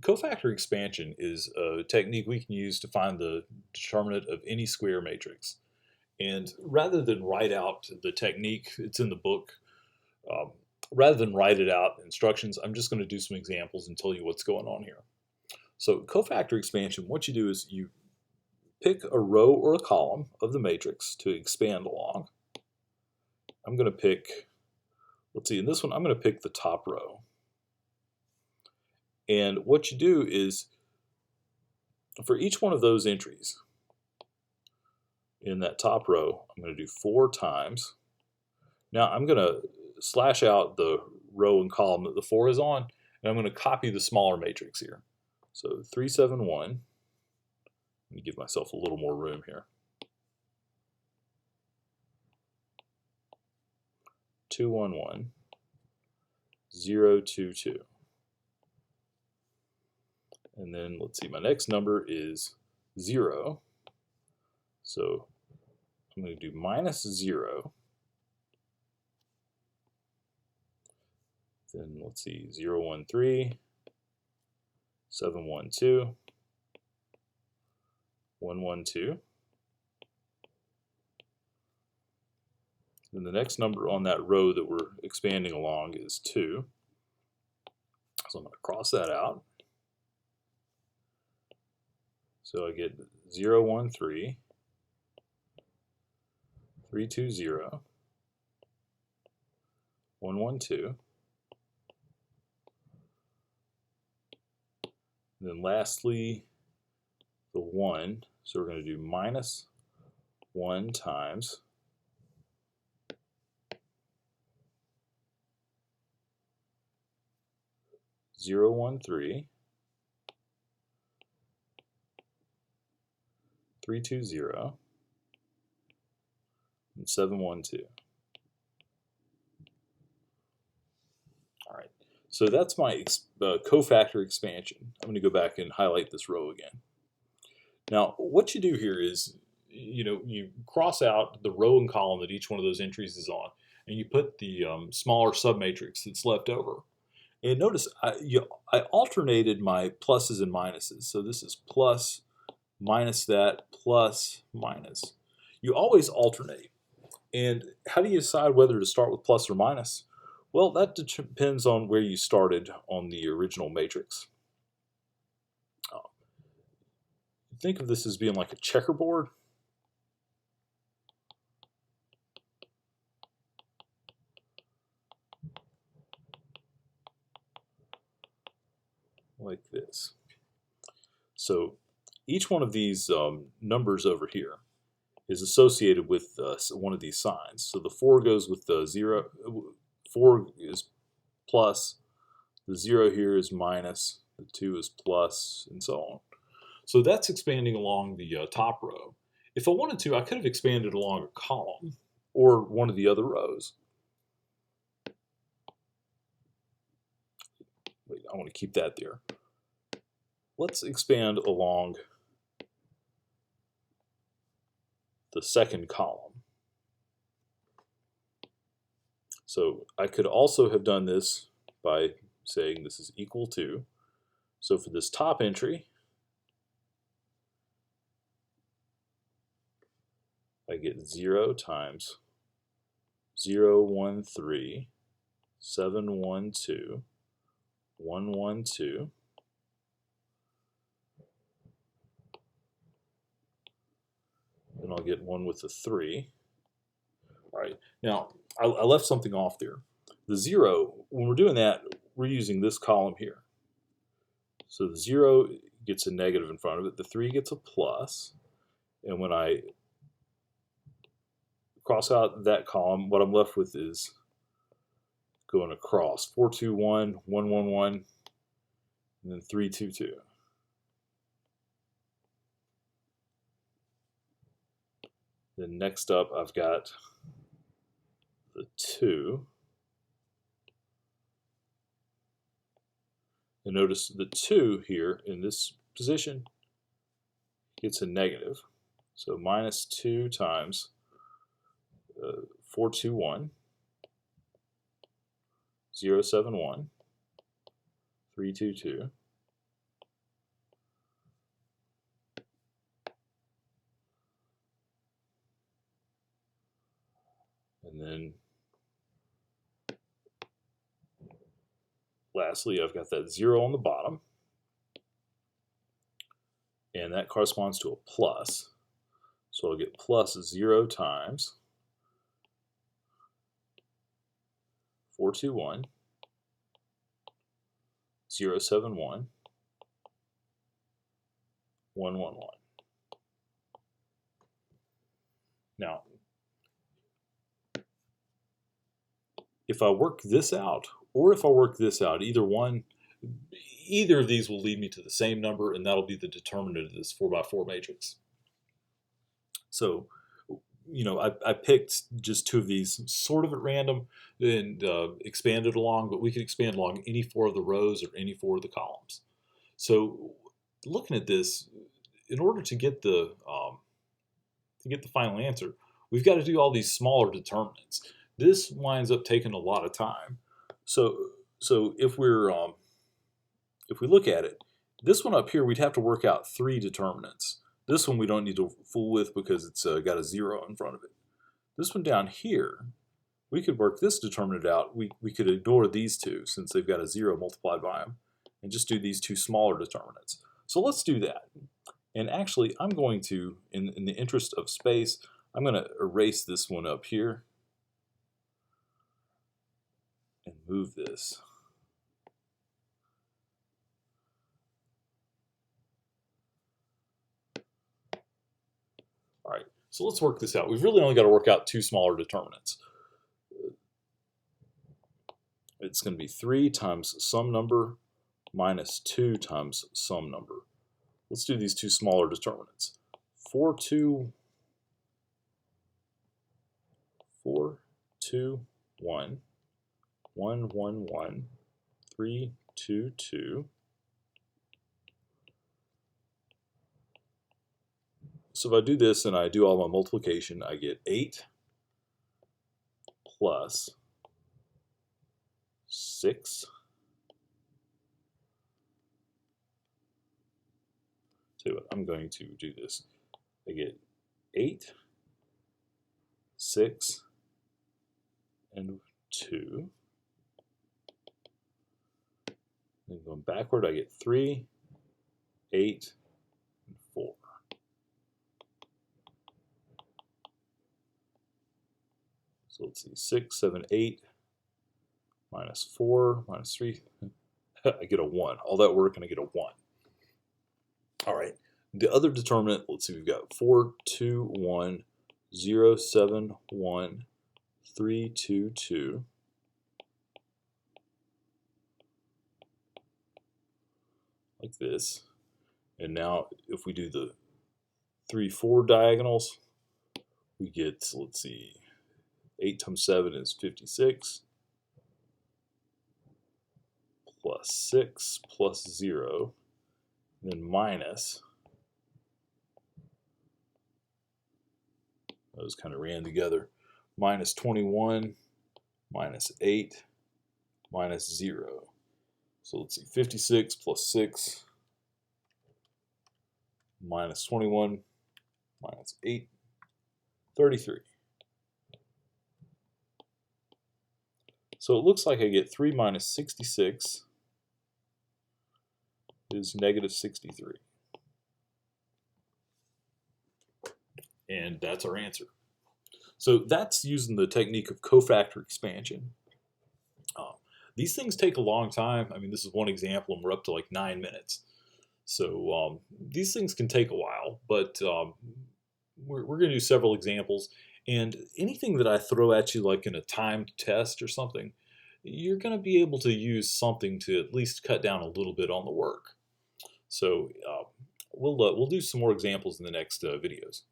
Cofactor expansion is a technique we can use to find the determinant of any square matrix. And rather than write out the technique, it's in the book, um, rather than write it out instructions, I'm just going to do some examples and tell you what's going on here. So cofactor expansion, what you do is you pick a row or a column of the matrix to expand along. I'm going to pick, let's see, in this one, I'm going to pick the top row. And what you do is, for each one of those entries in that top row, I'm going to do 4 times. Now I'm going to slash out the row and column that the 4 is on, and I'm going to copy the smaller matrix here. So 3, 7, 1. Let me give myself a little more room here. 2, 1, 1. 0, 2, 2. And then let's see, my next number is 0. So I'm going to do minus 0. Then let's see, 0, 1, 3, 7, 1, 2, 1, 1, 2. Then the next number on that row that we're expanding along is 2. So I'm going to cross that out. So I get 0, 1, 3, 3, 2, 0, 1, 1, 2. And then lastly, the 1. So we're going to do minus 1 times 0, 1, 3, 3, 2, 0, and 7, 1, 2. All right, so that's my cofactor expansion. I'm going to go back and highlight this row again. Now, what you do here is, you cross out the row and column that each one of those entries is on, and you put the smaller submatrix that's left over. And notice I alternated my pluses and minuses. So this is plus, minus that, plus, minus. You always alternate. And how do you decide whether to start with plus or minus? Well, that depends on where you started on the original matrix. Think of this as being like a checkerboard. Like this. So each one of these numbers over here is associated with one of these signs. So the 4 goes with the 0, 4 is plus, the 0 here is minus, the 2 is plus, and so on. So that's expanding along the top row. If I wanted to, I could have expanded along a column or one of the other rows. Wait, I want to keep that there. Let's expand along the second column. So I could also have done this by saying this is equal to. So for this top entry, I get 0 times 0, 1, 3, 7, 1, 2, 1, 1, 2. Then I'll get 1 with the 3. All right, now I left something off there. The 0, when we're doing that, we're using this column here. So the 0 gets a negative in front of it, the 3 gets a plus, and when I cross out that column, what I'm left with is going across 4, 2, 1, 1, 1, 1, and then 3, 2, 2. Then next up, I've got the 2. And notice the 2 here in this position gets a negative. So minus 2 times 4, 2, 1, 0, 7, 1, 3, 2, 2, lastly, I've got that 0 on the bottom, and that corresponds to a plus. So I'll get plus 0 times 421, 071, 111. Now, if I work this out, or if I work this out, either of these will lead me to the same number, and that'll be the determinant of this 4x4 matrix. So, I picked just 2 of these sort of at random and expanded along, but we could expand along any 4 of the rows or any 4 of the columns. So, looking at this, in order to get the final answer, we've got to do all these smaller determinants. This winds up taking a lot of time. So if we look at it, this one up here, we'd have to work out 3 determinants. This one we don't need to fool with because it's got a 0 in front of it. This one down here, we could work this determinant out. We could ignore these 2 since they've got a 0 multiplied by them and just do these 2 smaller determinants. So let's do that. And actually, I'm going to, in the interest of space, I'm going to erase this one up here and move this. All right, so let's work this out. We've really only got to work out 2 smaller determinants. It's going to be 3 times some number minus 2 times some number. Let's do these 2 smaller determinants. 4, 2, 1, 1, 1, 1, 3, 2, 2. So if I do this and I do all my multiplication, I get 8 plus 6. So I'm going to do this. I get 8, 6, and 2. Then going backward, I get 3, 8, and 4. So let's see, 6, 7, 8, minus 4, minus 3. I get a 1. All that work and I get a 1. All right, the other determinant, let's see, we've got 4, 2, 1, 0, 7, 1, 3, 2, 2. Like this. And now if we do the 3, 4 diagonals, we get, let's see, 8 times 7 is 56, plus 6, plus 0, then minus, those kind of ran together, minus 21, minus 8, minus 0. So let's see, 56 plus 6, minus 21, minus 8, 33. So it looks like I get 3 minus 66 is negative 63. And that's our answer. So that's using the technique of cofactor expansion. These things take a long time. I mean, this is one example, and we're up to like 9 minutes. So these things can take a while, but we're going to do several examples. And anything that I throw at you, like in a timed test or something, you're going to be able to use something to at least cut down a little bit on the work. So we'll do some more examples in the next videos.